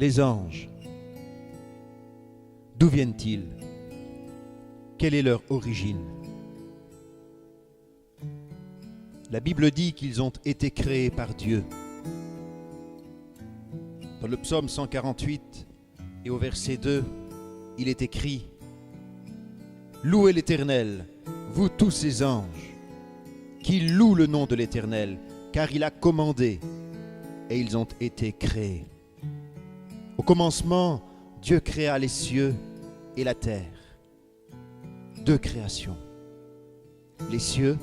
Les anges, d'où viennent-ils? Quelle est leur origine? La Bible dit qu'ils ont été créés par Dieu. Dans le psaume 148 et au verset 2, il est écrit « Louez l'Éternel, vous tous ses anges, qui louent le nom de l'Éternel, car il a commandé et ils ont été créés. » Au commencement, Dieu créa les cieux et la terre. Deux créations, les cieux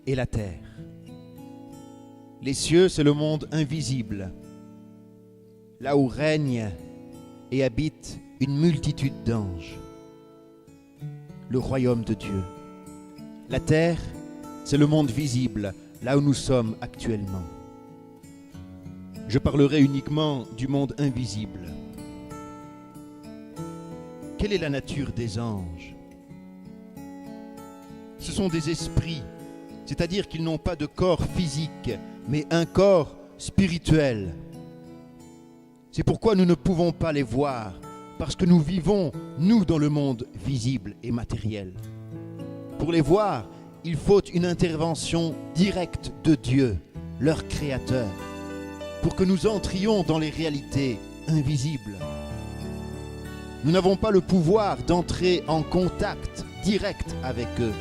et la terre. Les cieux, c'est le monde invisible, là où règne et habite une multitude d'anges, le royaume de Dieu. La terre, c'est le monde visible, là où nous sommes actuellement. Je parlerai uniquement du monde invisible. Quelle est la nature des anges? Ce sont des esprits, c'est-à-dire qu'ils n'ont pas de corps physique, mais un corps spirituel. C'est pourquoi nous ne pouvons pas les voir, parce que nous vivons, nous, dans le monde visible et matériel. Pour les voir, il faut une intervention directe de Dieu, leur Créateur, pour que nous entrions dans les réalités invisibles. Nous n'avons pas le pouvoir d'entrer en contact direct avec eux.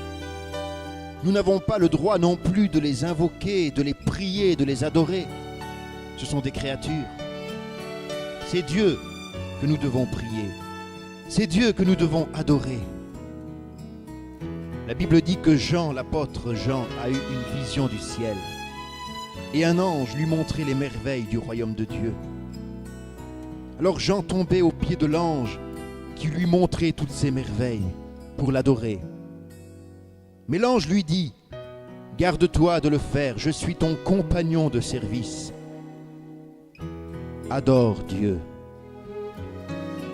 Nous n'avons pas le droit non plus de les invoquer, de les prier, de les adorer. Ce sont des créatures. C'est Dieu que nous devons prier. C'est Dieu que nous devons adorer. La Bible dit que Jean, l'apôtre Jean, a eu une vision du ciel. Et un ange lui montrait les merveilles du royaume de Dieu. Alors Jean tombait aux pieds de l'ange qui lui montrait toutes ces merveilles pour l'adorer. Mais l'ange lui dit, « Garde-toi de le faire, je suis ton compagnon de service. Adore Dieu. »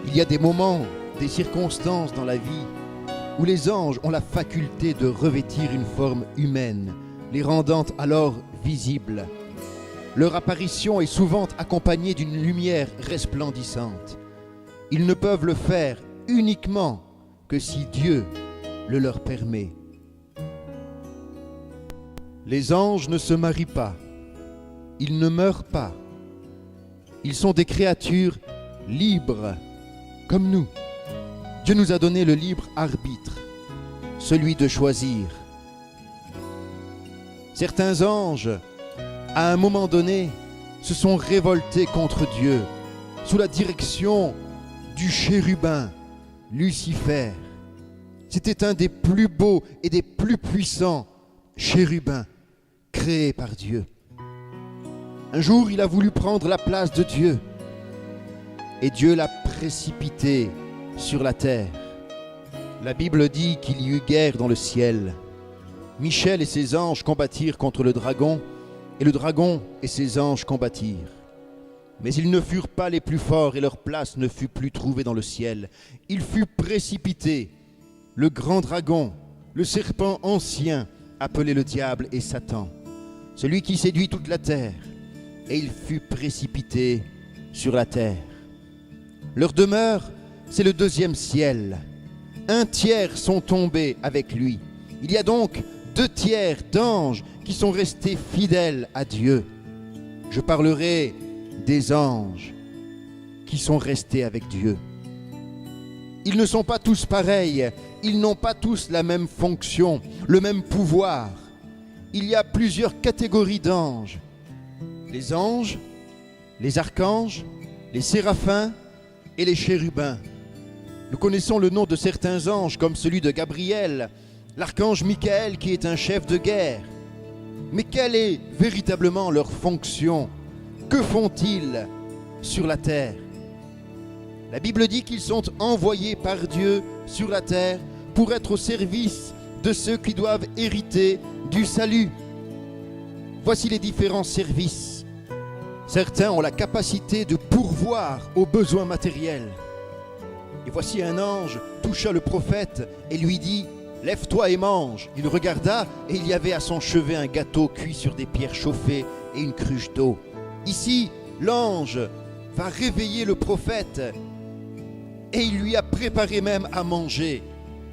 Il y a des moments, des circonstances dans la vie où les anges ont la faculté de revêtir une forme humaine, les rendant alors visibles. Leur apparition est souvent accompagnée d'une lumière resplendissante. Ils ne peuvent le faire uniquement que si Dieu le leur permet. Les anges ne se marient pas, ils ne meurent pas. Ils sont des créatures libres, comme nous. Dieu nous a donné le libre arbitre, celui de choisir. Certains anges, à un moment donné, se sont révoltés contre Dieu, sous la direction du chérubin, Lucifer. C'était un des plus beaux et des plus puissants chérubins créés par Dieu. Un jour, il a voulu prendre la place de Dieu, et Dieu l'a précipité sur la terre. La Bible dit qu'il y eut guerre dans le ciel. Michel et ses anges combattirent contre le dragon, et le dragon et ses anges combattirent. Mais ils ne furent pas les plus forts, et leur place ne fut plus trouvée dans le ciel. Il fut précipité, le grand dragon, le serpent ancien, appelé le diable et Satan, celui qui séduit toute la terre, et il fut précipité sur la terre. Leur demeure, c'est le deuxième ciel. Un tiers sont tombés avec lui. Il y a donc 2 tiers d'anges qui sont restés fidèles à Dieu. Je parlerai des anges qui sont restés avec Dieu. Ils ne sont pas tous pareils, ils n'ont pas tous la même fonction, le même pouvoir. Il y a plusieurs catégories d'anges. Les anges, les archanges, les séraphins et les chérubins. Nous connaissons le nom de certains anges comme celui de Gabriel, l'archange Michael qui est un chef de guerre. Mais quelle est véritablement leur fonction? Que font-ils sur la terre? La Bible dit qu'ils sont envoyés par Dieu sur la terre pour être au service de ceux qui doivent hériter du salut. Voici les différents services. Certains ont la capacité de pourvoir aux besoins matériels. Et voici un ange toucha le prophète et lui dit « Lève-toi et mange ». Il regarda et il y avait à son chevet un gâteau cuit sur des pierres chauffées et une cruche d'eau. Ici, l'ange va réveiller le prophète et il lui a préparé même à manger.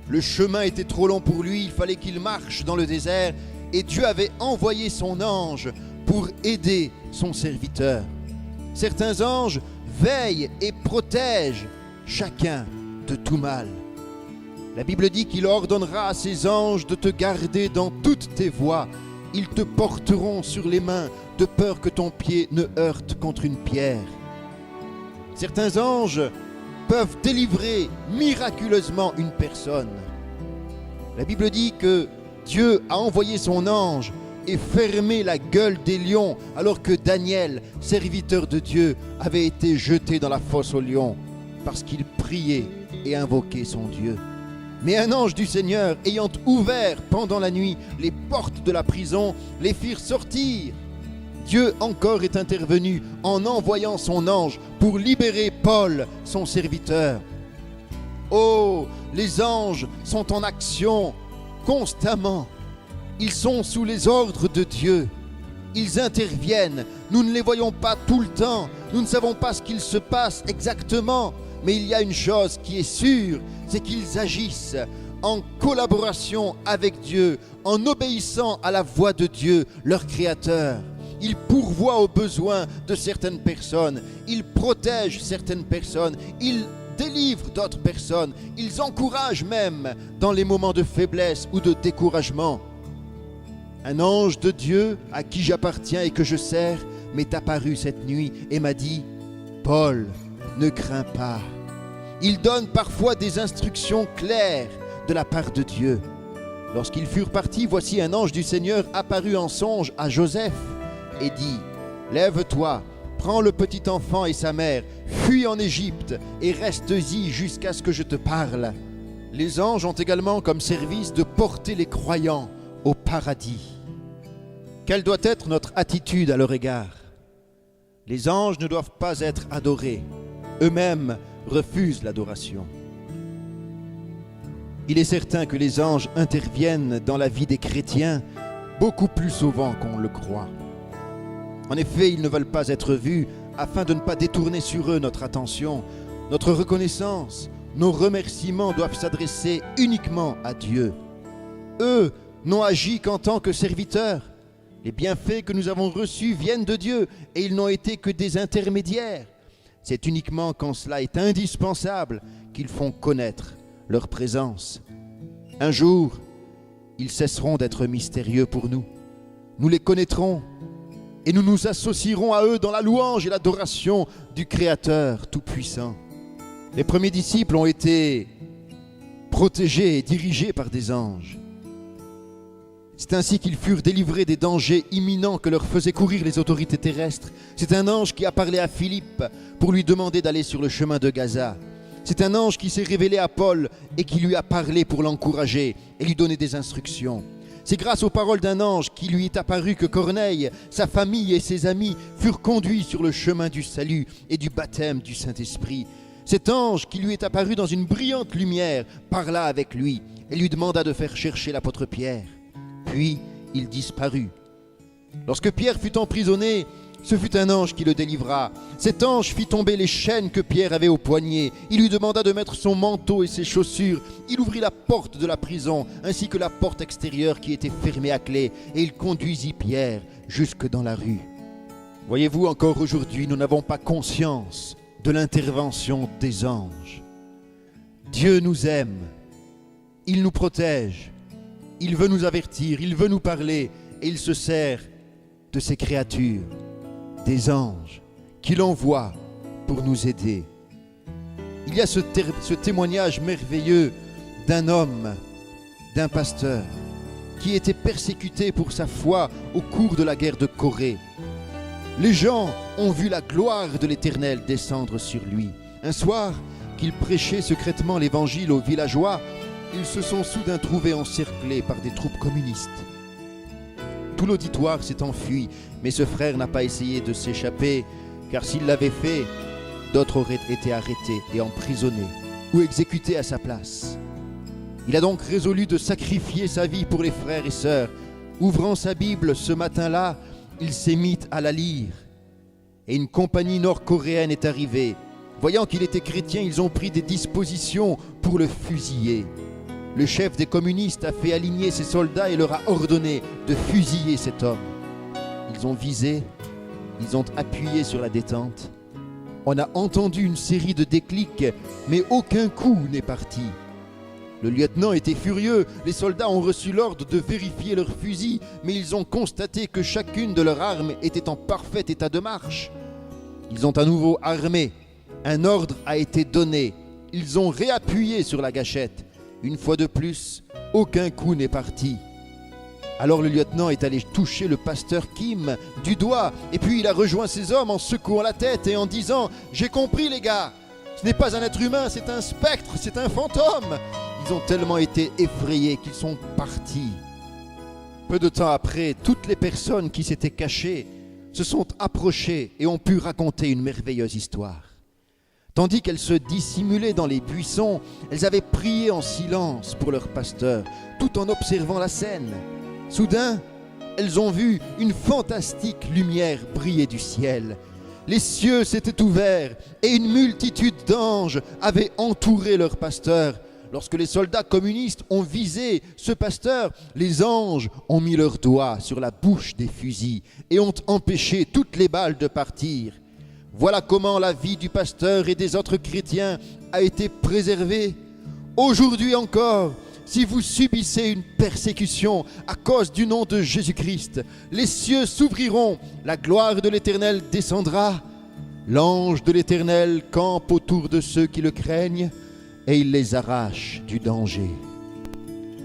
Le chemin était trop long pour lui, il fallait qu'il marche dans le désert et Dieu avait envoyé son ange pour aider son serviteur. Certains anges veillent et protègent chacun de tout mal. La Bible dit qu'il ordonnera à ses anges de te garder dans toutes tes voies. Ils te porteront sur les mains de peur que ton pied ne heurte contre une pierre. Certains anges peuvent délivrer miraculeusement une personne. La Bible dit que Dieu a envoyé son ange et fermé la gueule des lions alors que Daniel, serviteur de Dieu, avait été jeté dans la fosse aux lions parce qu'il priait et invoquait son Dieu. Mais un ange du Seigneur, ayant ouvert pendant la nuit les portes de la prison, les firent sortir. Dieu encore est intervenu en envoyant son ange pour libérer Paul, son serviteur. Oh, les anges sont en action constamment. Ils sont sous les ordres de Dieu. Ils interviennent. Nous ne les voyons pas tout le temps. Nous ne savons pas ce qu'il se passe exactement. Mais il y a une chose qui est sûre, c'est qu'ils agissent en collaboration avec Dieu, en obéissant à la voix de Dieu, leur Créateur. Ils pourvoient aux besoins de certaines personnes, ils protègent certaines personnes, ils délivrent d'autres personnes, ils encouragent même dans les moments de faiblesse ou de découragement. Un ange de Dieu à qui j'appartiens et que je sers m'est apparu cette nuit et m'a dit « Paul, ne crains pas ». Il donne parfois des instructions claires de la part de Dieu. Lorsqu'ils furent partis, voici un ange du Seigneur apparut en songe à Joseph et dit « Lève-toi, prends le petit enfant et sa mère, fuis en Égypte et reste-y jusqu'à ce que je te parle. » Les anges ont également comme service de porter les croyants au paradis. Quelle doit être notre attitude à leur égard? Les anges ne doivent pas être adorés. Eux-mêmes refusent l'adoration. Il est certain que les anges interviennent dans la vie des chrétiens beaucoup plus souvent qu'on le croit. En effet, ils ne veulent pas être vus afin de ne pas détourner sur eux notre attention. Notre reconnaissance, nos remerciements doivent s'adresser uniquement à Dieu. Eux n'ont agi qu'en tant que serviteurs. Les bienfaits que nous avons reçus viennent de Dieu et ils n'ont été que des intermédiaires. C'est uniquement quand cela est indispensable qu'ils font connaître leur présence. Un jour, ils cesseront d'être mystérieux pour nous. Nous les connaîtrons et nous nous associerons à eux dans la louange et l'adoration du Créateur Tout-Puissant. Les premiers disciples ont été protégés et dirigés par des anges. C'est ainsi qu'ils furent délivrés des dangers imminents que leur faisaient courir les autorités terrestres. C'est un ange qui a parlé à Philippe pour lui demander d'aller sur le chemin de Gaza. C'est un ange qui s'est révélé à Paul et qui lui a parlé pour l'encourager et lui donner des instructions. C'est grâce aux paroles d'un ange qui lui est apparu que Corneille, sa famille et ses amis furent conduits sur le chemin du salut et du baptême du Saint-Esprit. Cet ange qui lui est apparu dans une brillante lumière parla avec lui et lui demanda de faire chercher l'apôtre Pierre. Puis il disparut. Lorsque Pierre fut emprisonné, ce fut un ange qui le délivra. Cet ange fit tomber les chaînes que Pierre avait au poignet. Il lui demanda de mettre son manteau et ses chaussures. Il ouvrit la porte de la prison, ainsi que la porte extérieure qui était fermée à clé, et il conduisit Pierre jusque dans la rue. Voyez-vous, encore aujourd'hui, nous n'avons pas conscience de l'intervention des anges. Dieu nous aime, il nous protège. Il veut nous avertir, il veut nous parler et il se sert de ses créatures, des anges, qu'il envoie pour nous aider. Il y a ce témoignage merveilleux d'un homme, d'un pasteur, qui était persécuté pour sa foi au cours de la guerre de Corée. Les gens ont vu la gloire de l'Éternel descendre sur lui. Un soir, qu'il prêchait secrètement l'évangile aux villageois, ils se sont soudain trouvés encerclés par des troupes communistes. Tout l'auditoire s'est enfui, mais ce frère n'a pas essayé de s'échapper, car s'il l'avait fait, d'autres auraient été arrêtés et emprisonnés ou exécutés à sa place. Il a donc résolu de sacrifier sa vie pour les frères et sœurs. Ouvrant sa Bible ce matin-là, il s'est mis à la lire. et une compagnie nord-coréenne est arrivée. Voyant qu'il était chrétien, ils ont pris des dispositions pour le fusiller. Le chef des communistes a fait aligner ses soldats et leur a ordonné de fusiller cet homme. Ils ont visé, ils ont appuyé sur la détente. On a entendu une série de déclics, mais aucun coup n'est parti. Le lieutenant était furieux, les soldats ont reçu l'ordre de vérifier leurs fusils, mais ils ont constaté que chacune de leurs armes était en parfait état de marche. Ils ont à nouveau armé, un ordre a été donné, ils ont réappuyé sur la gâchette. Une fois de plus, aucun coup n'est parti. Alors le lieutenant est allé toucher le pasteur Kim du doigt, et puis il a rejoint ses hommes en secouant la tête et en disant « J'ai compris les gars, ce n'est pas un être humain, c'est un spectre, c'est un fantôme !» Ils ont tellement été effrayés qu'ils sont partis. Peu de temps après, toutes les personnes qui s'étaient cachées se sont approchées et ont pu raconter une merveilleuse histoire. Tandis qu'elles se dissimulaient dans les buissons, elles avaient prié en silence pour leur pasteur, tout en observant la scène. Soudain, elles ont vu une fantastique lumière briller du ciel. Les cieux s'étaient ouverts et une multitude d'anges avait entouré leur pasteur. Lorsque les soldats communistes ont visé ce pasteur, les anges ont mis leurs doigts sur la bouche des fusils et ont empêché toutes les balles de partir. Voilà comment la vie du pasteur et des autres chrétiens a été préservée. Aujourd'hui encore, si vous subissez une persécution à cause du nom de Jésus-Christ, les cieux s'ouvriront, la gloire de l'Éternel descendra, l'ange de l'Éternel campe autour de ceux qui le craignent et il les arrache du danger.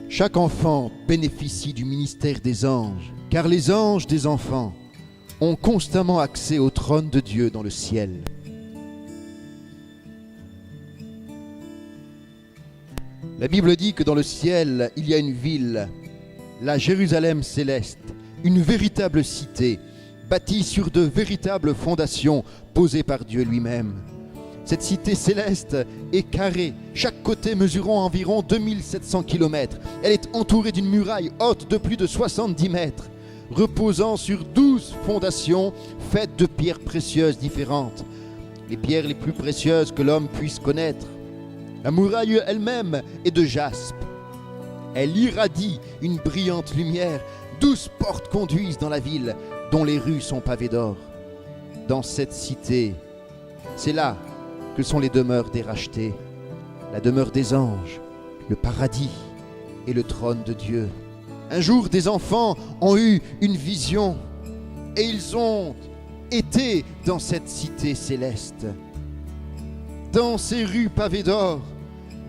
Chaque enfant bénéficie du ministère des anges, car les anges des enfants ont constamment accès au trône de Dieu dans le ciel. La Bible dit que dans le ciel, il y a une ville, la Jérusalem céleste, une véritable cité, bâtie sur de véritables fondations posées par Dieu lui-même. Cette cité céleste est carrée, chaque côté mesurant environ 2700 km. Elle est entourée d'une muraille haute de plus de 70 mètres, reposant sur 12 fondations faites de pierres précieuses différentes, les pierres les plus précieuses que l'homme puisse connaître. La muraille elle-même est de jaspe. Elle irradie une brillante lumière. 12 portes conduisent dans la ville, dont les rues sont pavées d'or. Dans cette cité, c'est là que sont les demeures des rachetés, la demeure des anges, le paradis et le trône de Dieu. Un jour, des enfants ont eu une vision et ils ont été dans cette cité céleste. Dans ces rues pavées d'or,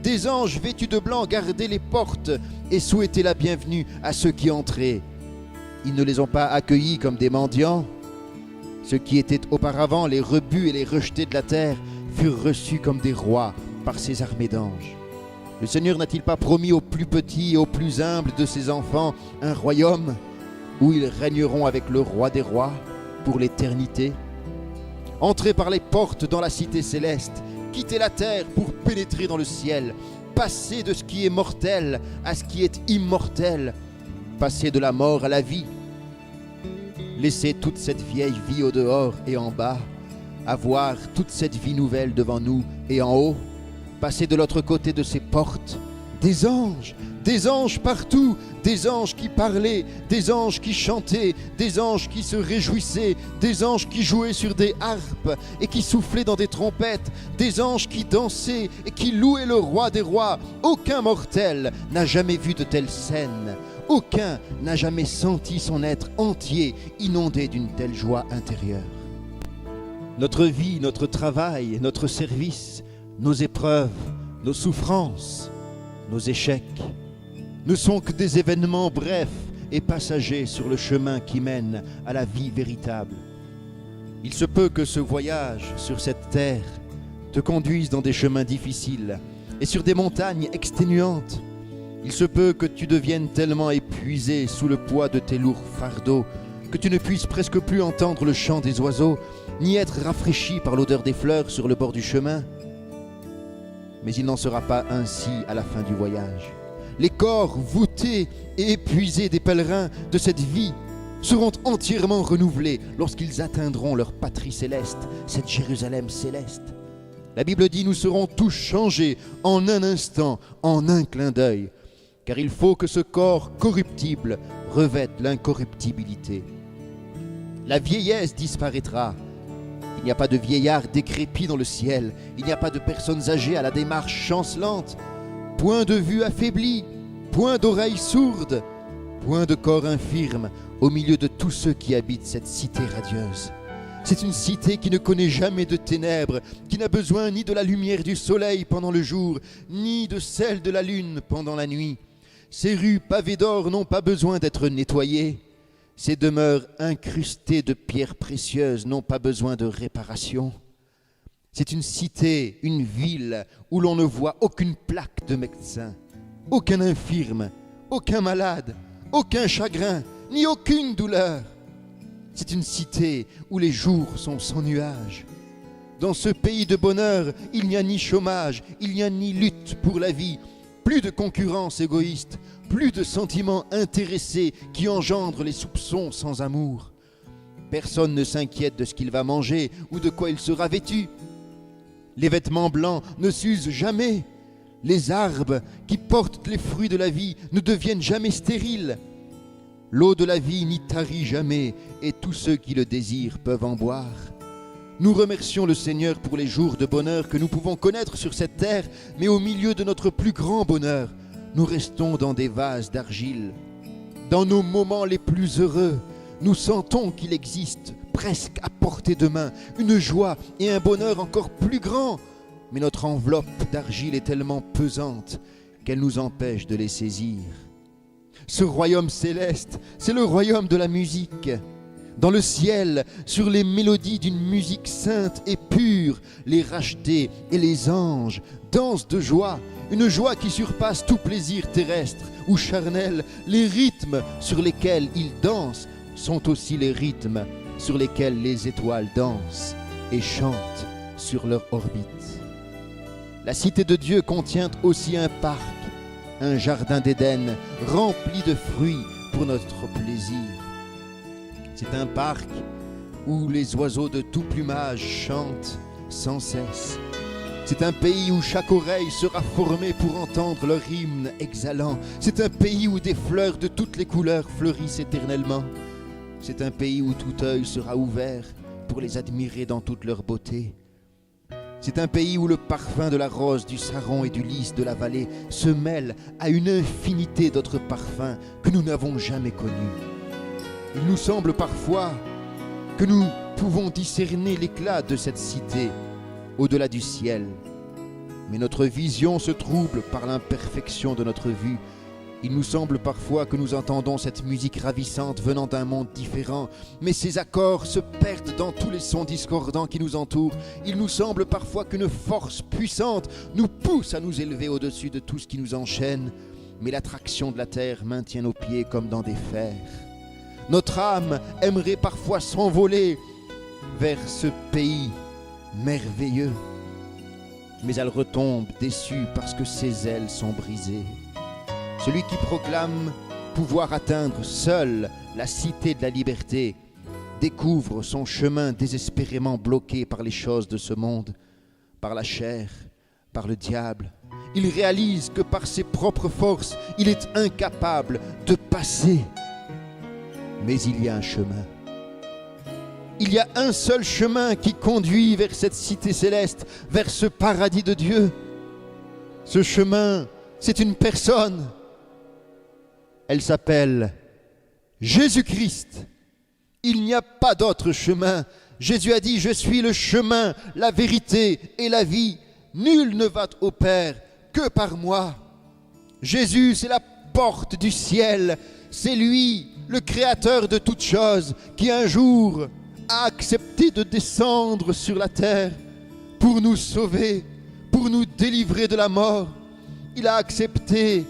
des anges vêtus de blanc gardaient les portes et souhaitaient la bienvenue à ceux qui entraient. Ils ne les ont pas accueillis comme des mendiants. Ceux qui étaient auparavant les rebuts et les rejetés de la terre furent reçus comme des rois par ces armées d'anges. Le Seigneur n'a-t-il pas promis aux plus petits et aux plus humbles de ses enfants un royaume où ils régneront avec le roi des rois pour l'éternité? Entrez par les portes dans la cité céleste, quittez la terre pour pénétrer dans le ciel, passez de ce qui est mortel à ce qui est immortel, passez de la mort à la vie. Laissez toute cette vieille vie au dehors et en bas, avoir toute cette vie nouvelle devant nous et en haut, passer de l'autre côté de ces portes, des anges partout, des anges qui parlaient, des anges qui chantaient, des anges qui se réjouissaient, des anges qui jouaient sur des harpes et qui soufflaient dans des trompettes, des anges qui dansaient et qui louaient le roi des rois. Aucun mortel n'a jamais vu de telle scène. Aucun n'a jamais senti son être entier inondé d'une telle joie intérieure. Notre vie, notre travail, notre service, nos épreuves, nos souffrances, nos échecs ne sont que des événements brefs et passagers sur le chemin qui mène à la vie véritable. Il se peut que ce voyage sur cette terre te conduise dans des chemins difficiles et sur des montagnes exténuantes. Il se peut que tu deviennes tellement épuisé sous le poids de tes lourds fardeaux que tu ne puisses presque plus entendre le chant des oiseaux, ni être rafraîchi par l'odeur des fleurs sur le bord du chemin. Mais il n'en sera pas ainsi à la fin du voyage. Les corps voûtés et épuisés des pèlerins de cette vie seront entièrement renouvelés lorsqu'ils atteindront leur patrie céleste, cette Jérusalem céleste. La Bible dit, nous serons tous changés en un instant, en un clin d'œil, car il faut que ce corps corruptible revête l'incorruptibilité. La vieillesse disparaîtra. Il n'y a pas de vieillard décrépit dans le ciel, il n'y a pas de personnes âgées à la démarche chancelante, point de vue affaibli, point d'oreilles sourdes, point de corps infirme au milieu de tous ceux qui habitent cette cité radieuse. C'est une cité qui ne connaît jamais de ténèbres, qui n'a besoin ni de la lumière du soleil pendant le jour, ni de celle de la lune pendant la nuit. Ces rues pavées d'or n'ont pas besoin d'être nettoyées. Ces demeures incrustées de pierres précieuses n'ont pas besoin de réparation. C'est une cité, une ville où l'on ne voit aucune plaque de médecin, aucun infirme, aucun malade, aucun chagrin, ni aucune douleur. C'est une cité où les jours sont sans nuages. Dans ce pays de bonheur, il n'y a ni chômage, il n'y a ni lutte pour la vie, plus de concurrence égoïste, plus de sentiments intéressés qui engendrent les soupçons sans amour. Personne ne s'inquiète de ce qu'il va manger ou de quoi il sera vêtu. Les vêtements blancs ne s'usent jamais. Les arbres qui portent les fruits de la vie ne deviennent jamais stériles. L'eau de la vie n'y tarit jamais, et tous ceux qui le désirent peuvent en boire. Nous remercions le Seigneur pour les jours de bonheur que nous pouvons connaître sur cette terre, mais au milieu de notre plus grand bonheur, nous restons dans des vases d'argile. Dans nos moments les plus heureux, nous sentons qu'il existe, presque à portée de main, une joie et un bonheur encore plus grands, mais notre enveloppe d'argile est tellement pesante qu'elle nous empêche de les saisir. Ce royaume céleste, c'est le royaume de la musique. Dans le ciel, sur les mélodies d'une musique sainte et pure, les rachetés et les anges dansent de joie, une joie qui surpasse tout plaisir terrestre ou charnel. Les rythmes sur lesquels ils dansent sont aussi les rythmes sur lesquels les étoiles dansent et chantent sur leur orbite. La cité de Dieu contient aussi un parc, un jardin d'Éden rempli de fruits pour notre plaisir. C'est un parc où les oiseaux de tout plumage chantent sans cesse. C'est un pays où chaque oreille sera formée pour entendre leur hymne exhalant. C'est un pays où des fleurs de toutes les couleurs fleurissent éternellement. C'est un pays où tout œil sera ouvert pour les admirer dans toute leur beauté. C'est un pays où le parfum de la rose, du saron et du lys de la vallée se mêle à une infinité d'autres parfums que nous n'avons jamais connus. Il nous semble parfois que nous pouvons discerner l'éclat de cette cité au-delà du ciel. Mais notre vision se trouble par l'imperfection de notre vue. Il nous semble parfois que nous entendons cette musique ravissante venant d'un monde différent, mais ces accords se perdent dans tous les sons discordants qui nous entourent. Il nous semble parfois qu'une force puissante nous pousse à nous élever au-dessus de tout ce qui nous enchaîne, mais l'attraction de la terre maintient nos pieds comme dans des fers. Notre âme aimerait parfois s'envoler vers ce pays merveilleux, mais elle retombe déçue parce que ses ailes sont brisées. Celui qui proclame pouvoir atteindre seul la cité de la liberté découvre son chemin désespérément bloqué par les choses de ce monde, par la chair, par le diable. Il réalise que par ses propres forces, il est incapable de passer. Mais il y a un chemin. Il y a un seul chemin qui conduit vers cette cité céleste, vers ce paradis de Dieu. Ce chemin, c'est une personne. Elle s'appelle Jésus-Christ. Il n'y a pas d'autre chemin. Jésus a dit, je suis le chemin, la vérité et la vie. Nul ne va au Père que par moi. Jésus, c'est la porte du ciel. C'est lui, le créateur de toutes choses, qui un jour a accepté de descendre sur la terre pour nous sauver, pour nous délivrer de la mort. Il a accepté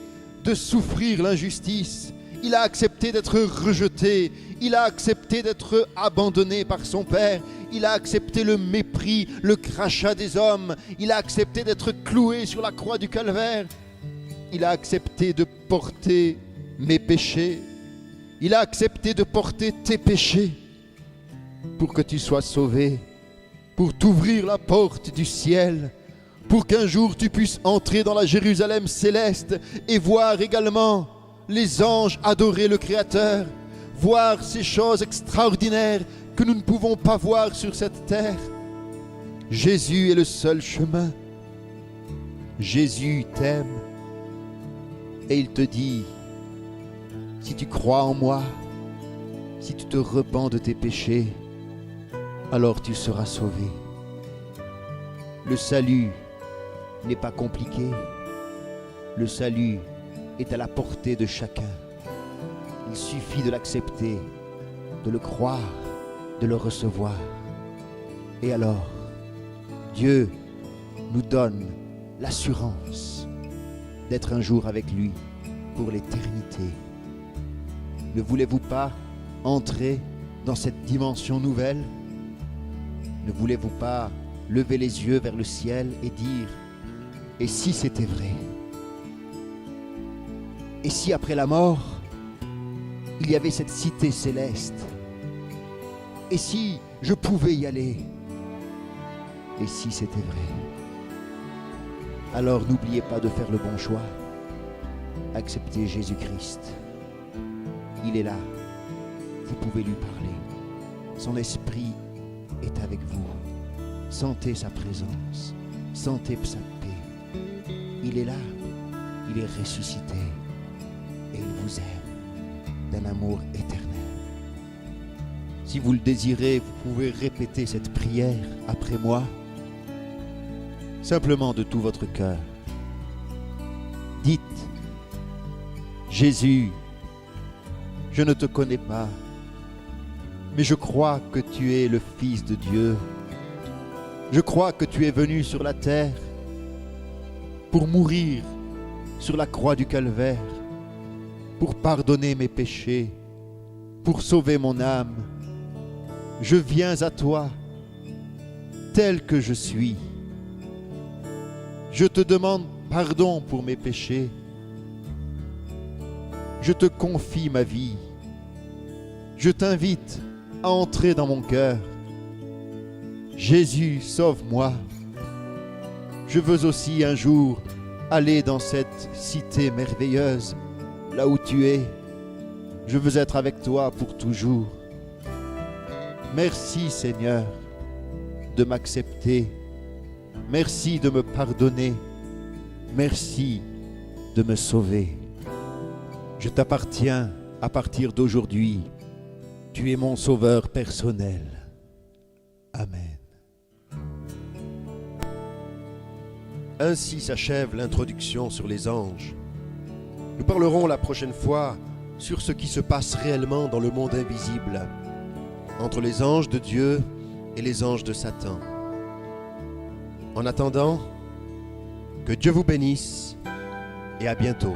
de souffrir l'injustice. Il a accepté d'être rejeté. Il a accepté d'être abandonné par son Père. Il a accepté le mépris, le crachat des hommes. Il a accepté d'être cloué sur la croix du calvaire. Il a accepté de porter mes péchés. Il a accepté de porter tes péchés pour que tu sois sauvé, pour t'ouvrir la porte du ciel, pour qu'un jour tu puisses entrer dans la Jérusalem céleste et voir également les anges adorer le Créateur, voir ces choses extraordinaires que nous ne pouvons pas voir sur cette terre. Jésus est le seul chemin. Jésus t'aime et il te dit, si tu crois en moi, si tu te repens de tes péchés, alors tu seras sauvé. Le salut n'est pas compliqué. Le salut est à la portée de chacun. Il suffit de l'accepter, de le croire, de le recevoir. Et alors, Dieu nous donne l'assurance d'être un jour avec lui pour l'éternité. Ne voulez-vous pas entrer dans cette dimension nouvelle? Ne voulez-vous pas lever les yeux vers le ciel et dire, et si c'était vrai? Et si après la mort, il y avait cette cité céleste? Et si je pouvais y aller? Et si c'était vrai? Alors n'oubliez pas de faire le bon choix. Acceptez Jésus-Christ. Il est là. Vous pouvez lui parler. Son esprit est avec vous. Sentez sa présence. Sentez sa paix. Il est là. Il est ressuscité. Et il vous aime d'un amour éternel. Si vous le désirez, vous pouvez répéter cette prière après moi, simplement de tout votre cœur. Dites, Jésus, je ne te connais pas, mais je crois que tu es le Fils de Dieu. Je crois que tu es venu sur la terre pour mourir sur la croix du Calvaire, pour pardonner mes péchés, pour sauver mon âme. Je viens à toi, tel que je suis. Je te demande pardon pour mes péchés. Je te confie ma vie. Je t'invite à entrer dans mon cœur. Jésus, sauve-moi. Je veux aussi un jour aller dans cette cité merveilleuse, là où tu es. Je veux être avec toi pour toujours. Merci Seigneur de m'accepter. Merci de me pardonner. Merci de me sauver. Je t'appartiens à partir d'aujourd'hui. Tu es mon sauveur personnel. Amen. Ainsi s'achève l'introduction sur les anges. Nous parlerons la prochaine fois sur ce qui se passe réellement dans le monde invisible, entre les anges de Dieu et les anges de Satan. En attendant, que Dieu vous bénisse et à bientôt.